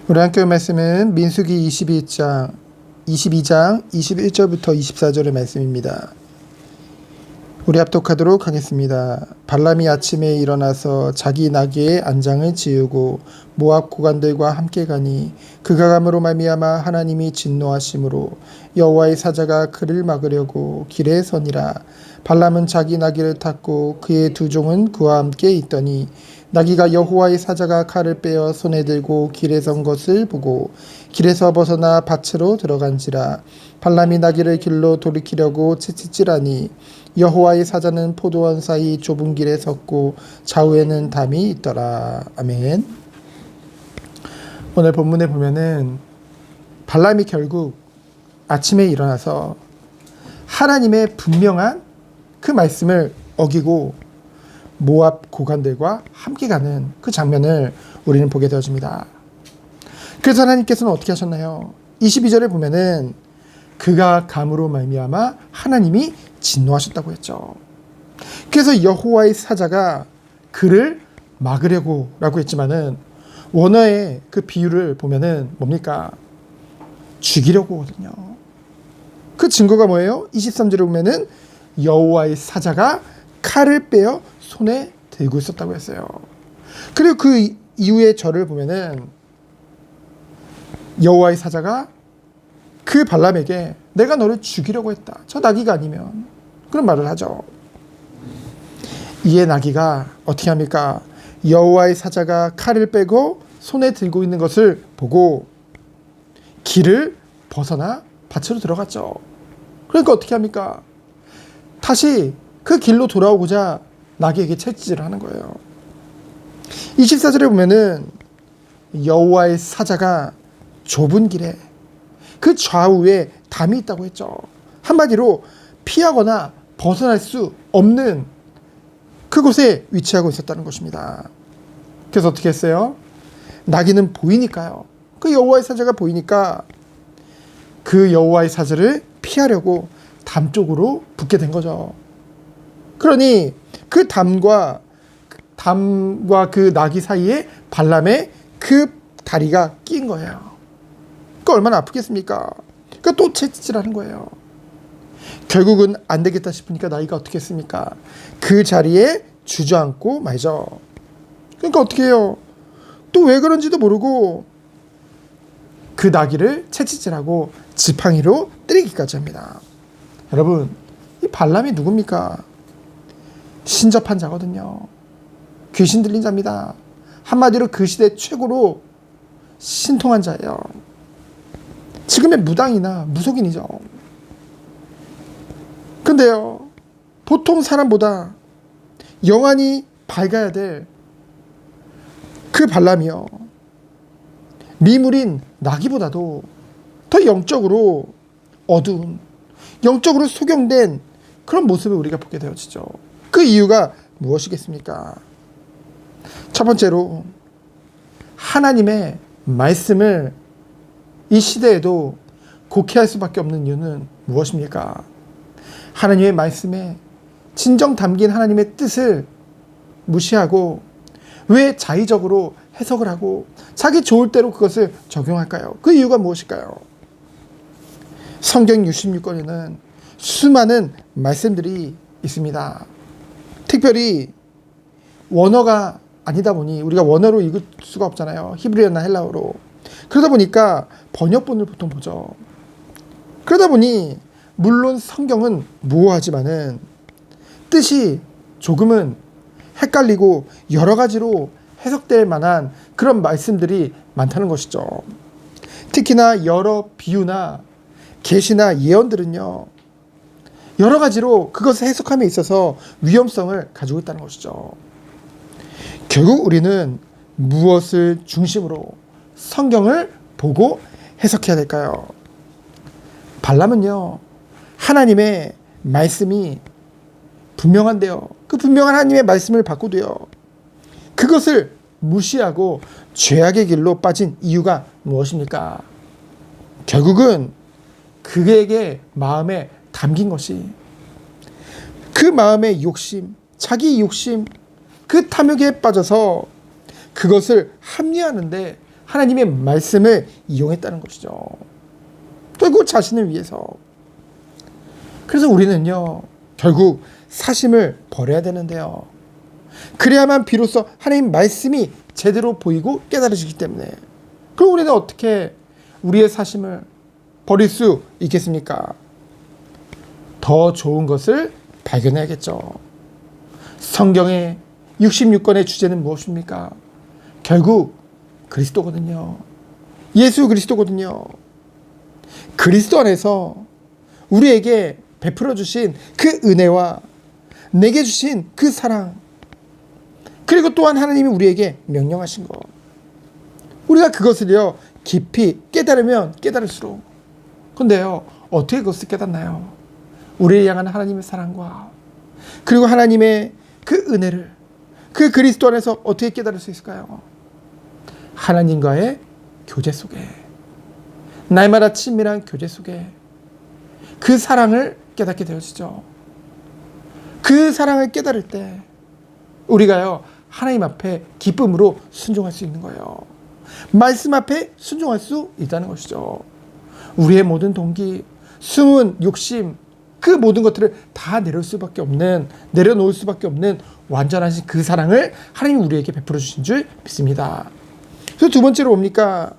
우리 함께 말씀은 민수기 22장 21절부터 24절의 말씀입니다. 우리 합독하도록 하겠습니다. 발람이 아침에 일어나서 자기 나귀의 안장을 지우고 모압 고관들과 함께 가니 그가 감으로 말미암아 하나님이 진노하심으로 여호와의 사자가 그를 막으려고 길에 서니라. 발람은 자기 나귀를 탔고 그의 두 종은 그와 함께 있더니 나귀가 여호와의 사자가 칼을 빼어 손에 들고 길에 선 것을 보고 길에서 벗어나 밭으로 들어간지라. 발람이 나귀를 길로 돌이키려고 채찍질하니 여호와의 사자는 포도원 사이 좁은 길에 섰고 좌우에는 담이 있더라. 아멘. 오늘 본문에 보면은 발람이 결국 아침에 일어나서 하나님의 분명한 그 말씀을 어기고 모압 고관들과 함께 가는 그 장면을 우리는 보게 되어집니다. 그래서 하나님께서는 어떻게 하셨나요? 22절에 보면은 그가 감으로 말미암아 하나님이 진노하셨다고 했죠. 그래서 여호와의 사자가 그를 막으려고 라고 했지만은 원어의 그 비유를 보면은 뭡니까? 죽이려고 하거든요. 그 증거가 뭐예요? 23절에 보면은 여호와의 사자가 칼을 빼어 손에 들고 있었다고 했어요. 그리고 그 이후의 절을 보면은 여호와의 사자가 그 발람에게 내가 너를 죽이려고 했다. 저 나귀가 아니면. 그런 말을 하죠. 이에 나귀가 어떻게 합니까? 여호와의 사자가 칼을 빼고 손에 들고 있는 것을 보고 길을 벗어나 밭으로 들어갔죠. 그러니까 어떻게 합니까? 다시 그 길로 돌아오고자 나귀에게 채찍질을 하는 거예요. 24절에 보면은 여호와의 사자가 좁은 길에 그 좌우에 담이 있다고 했죠. 한마디로 피하거나 벗어날 수 없는 그곳에 위치하고 있었다는 것입니다. 그래서 어떻게 했어요? 나귀는 보이니까요. 그 여호와의 사자가 보이니까 그 여호와의 사자를 피하려고 담 쪽으로 붙게 된 거죠. 그러니 그 담과 그 나귀 사이에 발람의 그 다리가 낀 거예요. 그 얼마나 아프겠습니까? 그러니까 또 채찍질하는 거예요. 결국은 안 되겠다 싶으니까 나귀가 어떻게 했습니까? 그 자리에 주저앉고 말죠. 그러니까 어떻게 해요? 또 왜 그런지도 모르고 그 나귀를 채찍질하고 지팡이로 때리기까지 합니다. 여러분, 이 발람이 누굽니까? 신접한 자거든요. 귀신 들린 자입니다. 한마디로 그 시대 최고로 신통한 자예요. 지금의 무당이나 무속인이죠. 근데요, 보통 사람보다 영안이 밝아야 될 그 발람이요, 미물인 나귀보다도 더 영적으로 어두운, 영적으로 소경된 그런 모습을 우리가 보게 되어지죠. 그 이유가 무엇이겠습니까? 첫 번째로 하나님의 말씀을 이 시대에도 곡해할 수밖에 없는 이유는 무엇입니까? 하나님의 말씀에 진정 담긴 하나님의 뜻을 무시하고 왜 자의적으로 해석을 하고 자기 좋을 대로 그것을 적용할까요? 그 이유가 무엇일까요? 성경 66권에는 수많은 말씀들이 있습니다. 특별히 원어가 아니다 보니 우리가 원어로 읽을 수가 없잖아요. 히브리어나 헬라어로. 그러다 보니까 번역본을 보통 보죠. 그러다 보니 물론 성경은 모호하지만은 뜻이 조금은 헷갈리고 여러 가지로 해석될 만한 그런 말씀들이 많다는 것이죠. 특히나 여러 비유나 계시나 예언들은요, 여러 가지로 그것을 해석함에 있어서 위험성을 가지고 있다는 것이죠. 결국 우리는 무엇을 중심으로 성경을 보고 해석해야 될까요? 발람은요, 하나님의 말씀이 분명한데요, 그 분명한 하나님의 말씀을 받고도요, 그것을 무시하고 죄악의 길로 빠진 이유가 무엇입니까? 결국은 그에게 마음에 담긴 것이 그 마음의 욕심, 자기 욕심, 그 탐욕에 빠져서 그것을 합리화하는데 하나님의 말씀을 이용했다는 것이죠. 결국 자신을 위해서. 그래서 우리는요, 결국 사심을 버려야 되는데요. 그래야만 비로소 하나님 말씀이 제대로 보이고 깨달아지기 때문에. 그럼 우리는 어떻게 우리의 사심을 버릴 수 있겠습니까? 더 좋은 것을 발견해야겠죠. 성경의 66권의 주제는 무엇입니까? 결국 그리스도거든요. 예수 그리스도거든요. 그리스도 안에서 우리에게 베풀어 주신 그 은혜와 내게 주신 그 사랑, 그리고 또한 하나님이 우리에게 명령하신 것, 우리가 그것을요 깊이 깨달으면 깨달을수록, 근데요 어떻게 그것을 깨닫나요? 우리를 향한 하나님의 사랑과 그리고 하나님의 그 은혜를 그 그리스도 안에서 어떻게 깨달을 수 있을까요? 하나님과의 교제 속에, 날마다 친밀한 교제 속에 그 사랑을 깨닫게 되어지죠. 그 사랑을 깨달을 때 우리가요 하나님 앞에 기쁨으로 순종할 수 있는 거예요. 말씀 앞에 순종할 수 있다는 것이죠. 우리의 모든 동기, 숨은 욕심, 그 모든 것들을 다 내려놓을 수밖에 없는 완전하신 그 사랑을 하나님이 우리에게 베풀어 주신 줄 믿습니다. 그래서 두 번째로 뭡니까?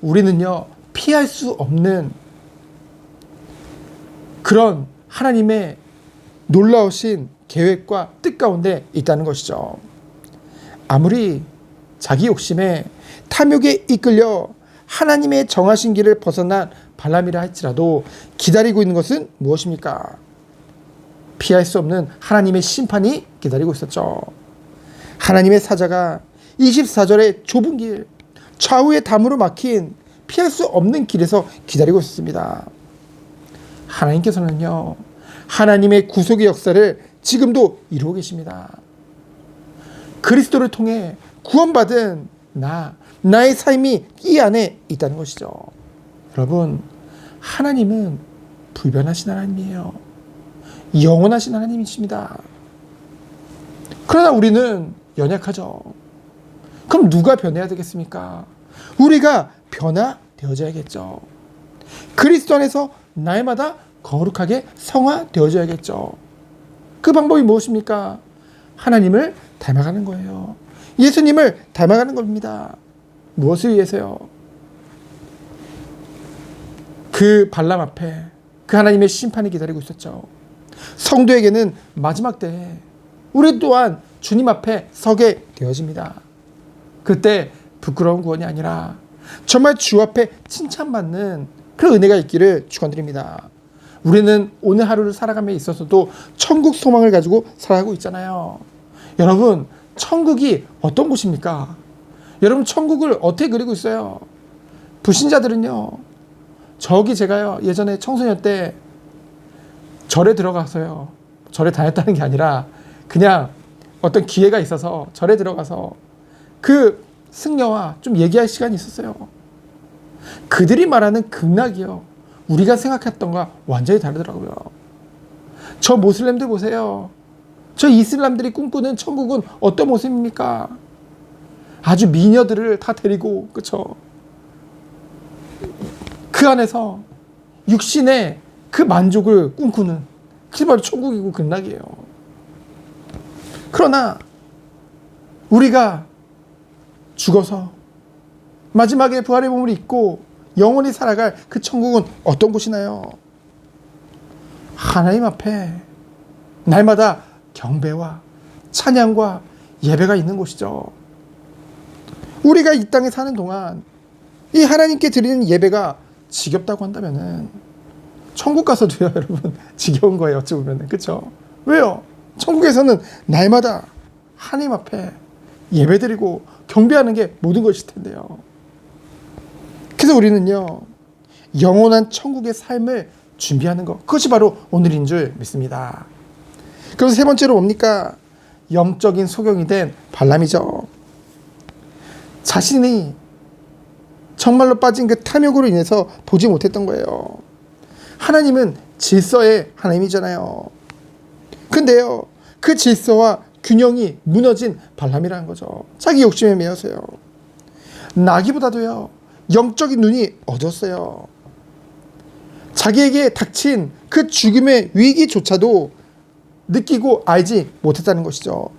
우리는요 피할 수 없는 그런 하나님의 놀라우신 계획과 뜻 가운데 있다는 것이죠. 아무리 자기 욕심에 탐욕에 이끌려 하나님의 정하신 길을 벗어난 발람이라 할지라도 기다리고 있는 것은 무엇입니까? 피할 수 없는 하나님의 심판이 기다리고 있었죠. 하나님의 사자가 24절의 좁은 길, 좌우에 담으로 막힌 피할 수 없는 길에서 기다리고 있었습니다. 하나님께서는요 하나님의 구속의 역사를 지금도 이루고 계십니다. 그리스도를 통해 구원받은 나의 삶이 이 안에 있다는 것이죠. 여러분, 하나님은 불변하신 하나님이에요. 영원하신 하나님이십니다. 그러나 우리는 연약하죠. 그럼 누가 변해야 되겠습니까? 우리가 변화되어져야겠죠. 그리스도 안에서 날마다 거룩하게 성화되어져야겠죠. 그 방법이 무엇입니까? 하나님을 닮아가는 거예요. 예수님을 닮아가는 겁니다. 무엇을 위해서요? 그 발람 앞에 그 하나님의 심판이 기다리고 있었죠. 성도에게는 마지막 때에 우리 또한 주님 앞에 서게 되어집니다. 그때 부끄러운 구원이 아니라 정말 주 앞에 칭찬받는 그 은혜가 있기를 축원드립니다. 우리는 오늘 하루를 살아감에 있어서도 천국 소망을 가지고 살아가고 있잖아요. 여러분, 천국이 어떤 곳입니까? 여러분, 천국을 어떻게 그리고 있어요? 불신자들은요, 저기 제가요 예전에 청소년 때 절에 들어가서요, 절에 다녔다는 게 아니라 그냥 어떤 기회가 있어서 절에 들어가서 그 승려와 좀 얘기할 시간이 있었어요. 그들이 말하는 극락이요, 우리가 생각했던 것과 완전히 다르더라고요. 저 모슬렘들 보세요. 저 이슬람들이 꿈꾸는 천국은 어떤 모습입니까? 아주 미녀들을 다 데리고, 그쵸? 그 안에서 육신의 그 만족을 꿈꾸는, 그게 바로 천국이고 극락이에요. 그러나 우리가 죽어서 마지막에 부활의 몸을 입고 영원히 살아갈 그 천국은 어떤 곳이나요? 하나님 앞에 날마다 경배와 찬양과 예배가 있는 곳이죠. 우리가 이 땅에 사는 동안 이 하나님께 드리는 예배가 지겹다고 한다면은 천국 가서도요, 여러분, 지겨운 거예요, 어찌 보면은. 그쵸? 왜요? 천국에서는 날마다 하나님 앞에 예배드리고 경배하는 게 모든 것일 텐데요. 그래서 우리는요, 영원한 천국의 삶을 준비하는 것, 그것이 바로 오늘인 줄 믿습니다. 그래서 세 번째로 뭡니까? 영적인 소경이 된 발람이죠. 자신이 정말로 빠진 그 탐욕으로 인해서 보지 못했던 거예요. 하나님은 질서의 하나님이잖아요. 근데요, 그 질서와 균형이 무너진 발람이라는 거죠. 자기 욕심에 매여서요. 나기보다도요 영적인 눈이 어두웠어요. 자기에게 닥친 그 죽음의 위기조차도 느끼고 알지 못했다는 것이죠.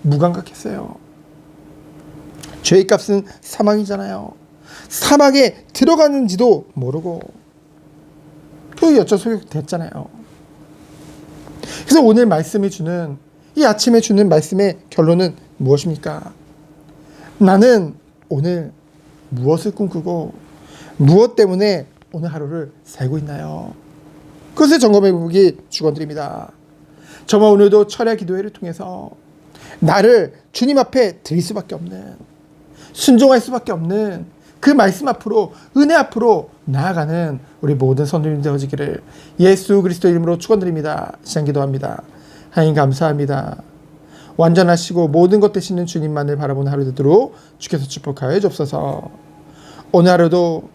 무감각했어요. 죄의 값은 사망이잖아요. 사막에 들어가는지도 모르고 또 여쭤 소용됐잖아요. 그래서 오늘 말씀이 주는 이 아침에 주는 말씀의 결론은 무엇입니까? 나는 오늘 무엇을 꿈꾸고 무엇 때문에 오늘 하루를 살고 있나요? 그것을 점검해 보기 축원드립니다. 저와 오늘도 철야 기도회를 통해서 나를 주님 앞에 드릴 수밖에 없는, 순종할 수밖에 없는 그 말씀 앞으로, 은혜 앞으로 나아가는 우리 모든 성도님 되어지기를 예수 그리스도 이름으로 축원드립니다. 시간 기도합니다. 하나님 감사합니다. 완전하시고 모든 것 되시는 주님만을 바라보는 하루 되도록 주께서 축복하여 주옵소서. 오늘 하루도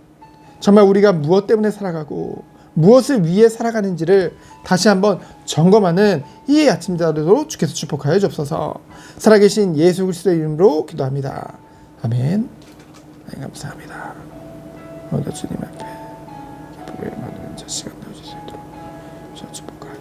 정말 우리가 무엇 때문에 살아가고 무엇을 위해 살아가는지를 다시 한번 점검하는 이 아침자도 주께서 축복하여 주옵소서. 살아계신 예수 그리스도의 이름으로 기도합니다. 아멘. 감사합니다. 오늘도 주님 앞에 기쁘게 만드는 자 시간 내어주시도록 축복하여